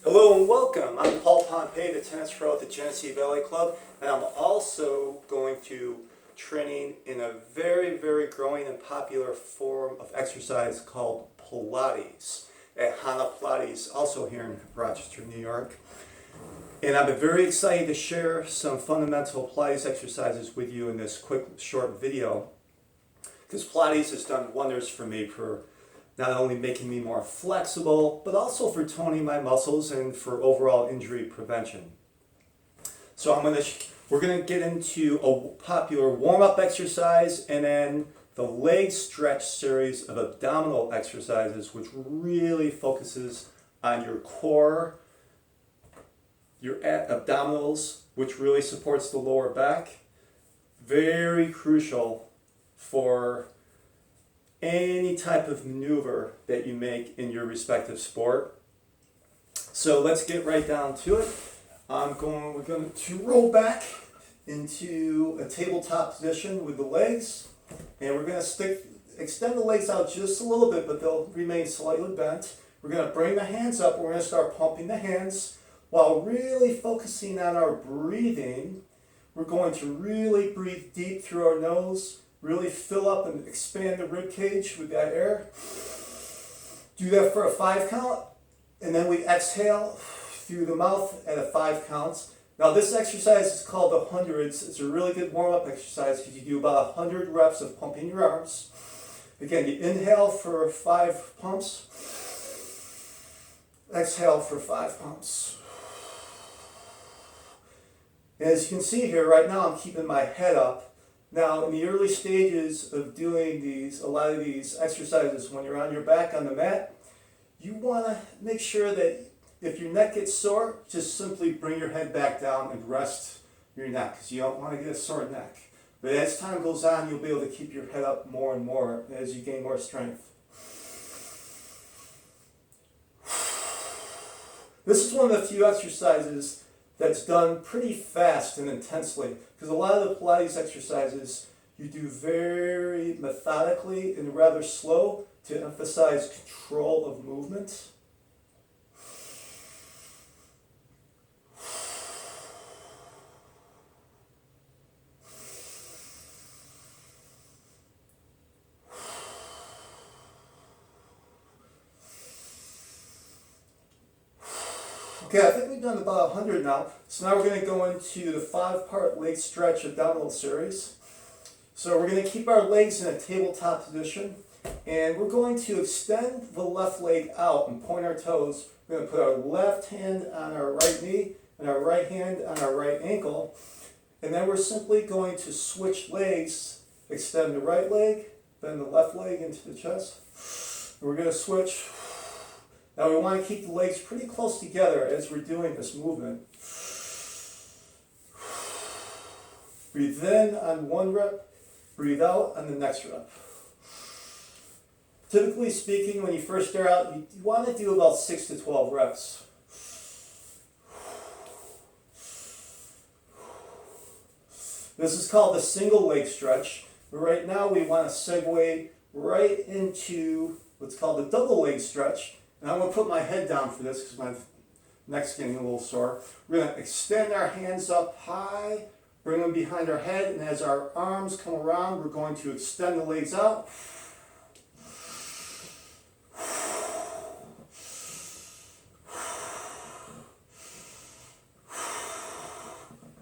Hello and welcome. I'm Paul Pompeii, the tennis pro at the Genesee Valley Club, and I'm also going to training in a very growing and popular form of exercise called Pilates at Hana Pilates, also here in Rochester, New York. And I've been very excited to share some fundamental Pilates exercises with you in this quick short video, because Pilates has done wonders for me for not only making me more flexible, but also for toning my muscles and for overall injury prevention. So we're gonna get into a popular warm-up exercise and then the leg stretch series of abdominal exercises, which really focuses on your core, your abdominals, which really supports the lower back. Very crucial for any type of maneuver that you make in your respective sport. So let's get right down to it. We're going to roll back into a tabletop position with the legs, and we're going to extend the legs out just a little bit, but they'll remain slightly bent. We're going to bring the hands up. We're going to start pumping the hands while really focusing on our breathing. We're going to really breathe deep through our nose. Really fill up and expand the rib cage with that air. Do that for a 5 count, and then we exhale through the mouth at a 5 counts. Now this exercise is called the hundreds. It's a really good warm-up exercise because you do about 100 reps of pumping your arms. Again, you inhale for 5 pumps. Exhale for 5 pumps. And as you can see here, right now I'm keeping my head up. Now, in the early stages of doing a lot of these exercises, when you're on your back on the mat, you want to make sure that if your neck gets sore, just simply bring your head back down and rest your neck, because you don't want to get a sore neck. But as time goes on, you'll be able to keep your head up more and more as you gain more strength. This is one of the few exercises that's done pretty fast and intensely, because a lot of the Pilates exercises you do very methodically and rather slow to emphasize control of movement. Okay, I think we've done about 100 now. So now we're going to go into the 5-part leg stretch abdominal series. So we're going to keep our legs in a tabletop position, and we're going to extend the left leg out and point our toes. We're going to put our left hand on our right knee and our right hand on our right ankle. And then we're simply going to switch legs, extend the right leg, bend the left leg into the chest. And we're going to switch. Now we want to keep the legs pretty close together as we're doing this movement. Breathe in on one rep, breathe out on the next rep. Typically speaking, when you first start out, you want to do about 6 to 12 reps. This is called the single leg stretch. But right now we want to segue right into what's called the double leg stretch. And I'm going to put my head down for this because my neck's getting a little sore. We're going to extend our hands up high, bring them behind our head, and as our arms come around, we're going to extend the legs out.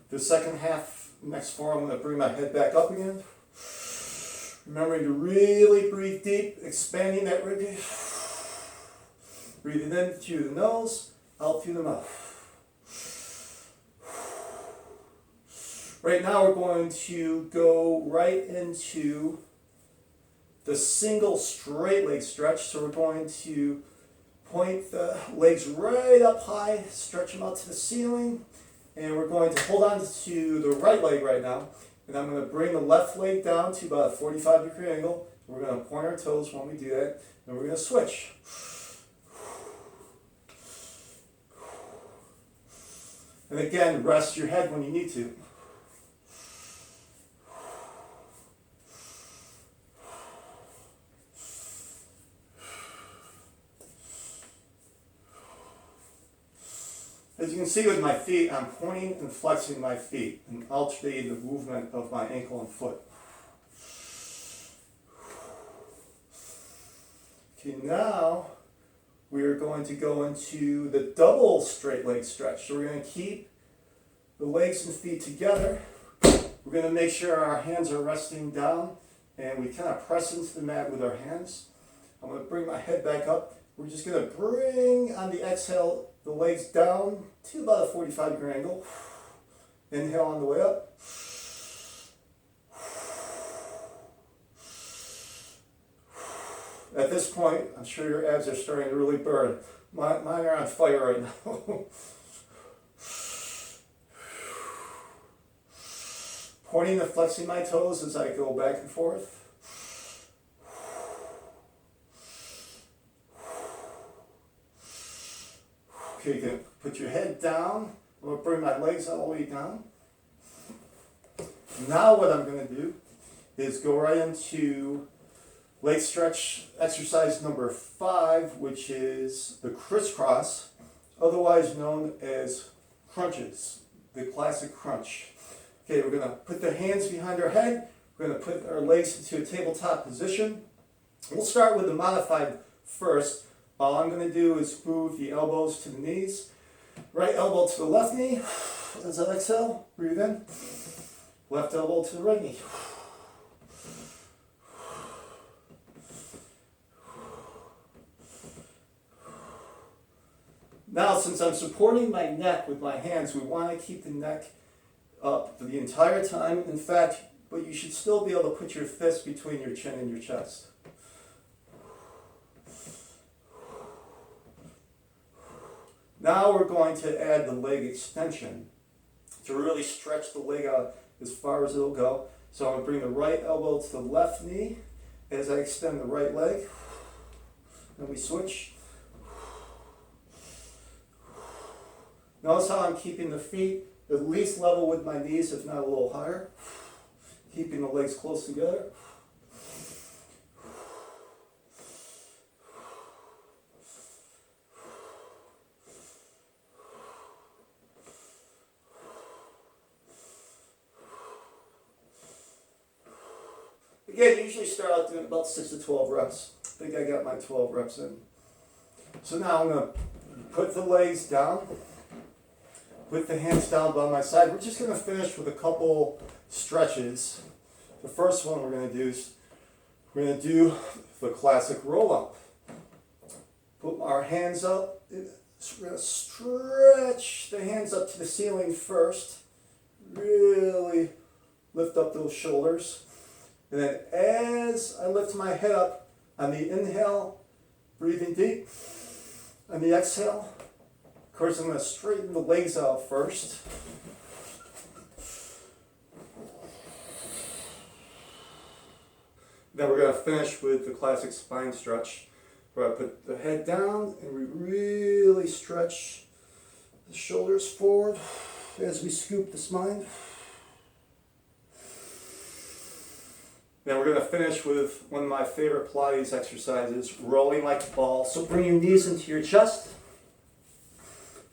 The second half, next form, I'm going to bring my head back up again. Remembering to really breathe deep, expanding that ribcage. Breathing in through the nose, out through the mouth. Right now we're going to go right into the single straight leg stretch. So we're going to point the legs right up high, stretch them out to the ceiling, and we're going to hold on to the right leg right now. And I'm going to bring the left leg down to about a 45-degree angle. We're going to point our toes when we do that, and we're going to switch. And again, rest your head when you need to. As you can see with my feet, I'm pointing and flexing my feet and alternating the movement of my ankle and foot. Okay, now we are going to go into the double straight leg stretch. So we're going to keep the legs and feet together. We're going to make sure our hands are resting down and we kind of press into the mat with our hands. I'm going to bring my head back up. We're just going to bring on the exhale the legs down to about a 45-degree angle. Inhale on the way up. At this point, I'm sure your abs are starting to really burn. Mine are on fire right now. Pointing and flexing my toes as I go back and forth. Okay, you can put your head down. I'm going to bring my legs all the way down. Now what I'm going to do is go right into leg stretch exercise number 5, which is the crisscross, otherwise known as crunches, the classic crunch. Okay, we're going to put the hands behind our head. We're going to put our legs into a tabletop position. We'll start with the modified first. All I'm going to do is move the elbows to the knees. Right elbow to the left knee. As I exhale, breathe in. Left elbow to the right knee. Now, since I'm supporting my neck with my hands, we want to keep the neck up for the entire time. In fact, but you should still be able to put your fist between your chin and your chest. Now we're going to add the leg extension to really stretch the leg out as far as it'll go. So I'm going to bring the right elbow to the left knee as I extend the right leg. Then we switch. Notice how I'm keeping the feet at least level with my knees, if not a little higher. Keeping the legs close together. Again, usually start out doing about 6 to 12 reps. I think I got my 12 reps in. So now I'm going to put the legs down. Put the hands down by my side. We're just going to finish with a couple stretches. The first one we're going to do is we're going to do the classic roll up. Put our hands up. We're going to stretch the hands up to the ceiling first. Really lift up those shoulders. And then as I lift my head up on the inhale, breathing deep. On the exhale, of course, I'm going to straighten the legs out first. Then we're going to finish with the classic spine stretch, where I put the head down and we really stretch the shoulders forward as we scoop the spine. Then we're going to finish with one of my favorite Pilates exercises, rolling like a ball. So bring your knees into your chest.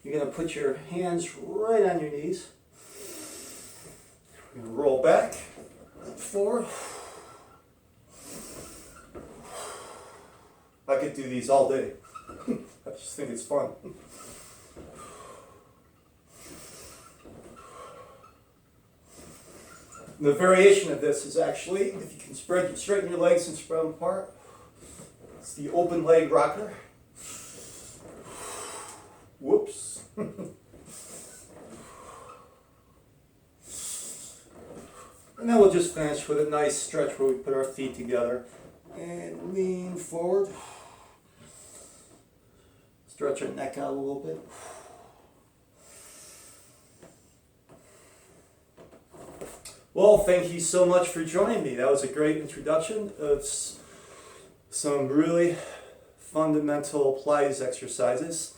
You're going to put your hands right on your knees. We're going to roll back, forward. I could do these all day. I just think it's fun. And the variation of this is actually, if you can straighten your legs and spread them apart, it's the open leg rocker. Whoops. And then we'll just finish with a nice stretch where we put our feet together and lean forward. Stretch our neck out a little bit. Well, thank you so much for joining me. That was a great introduction of some really fundamental Pilates exercises.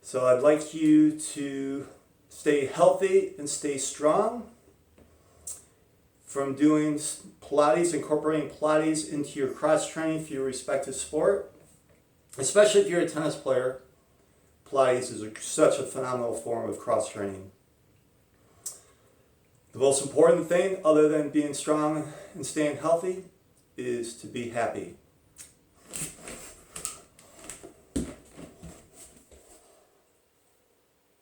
So I'd like you to stay healthy and stay strong from doing Pilates, incorporating Pilates into your cross training for your respective sport. Especially if you're a tennis player, Pilates is such a phenomenal form of cross training. The most important thing, other than being strong and staying healthy, is to be happy.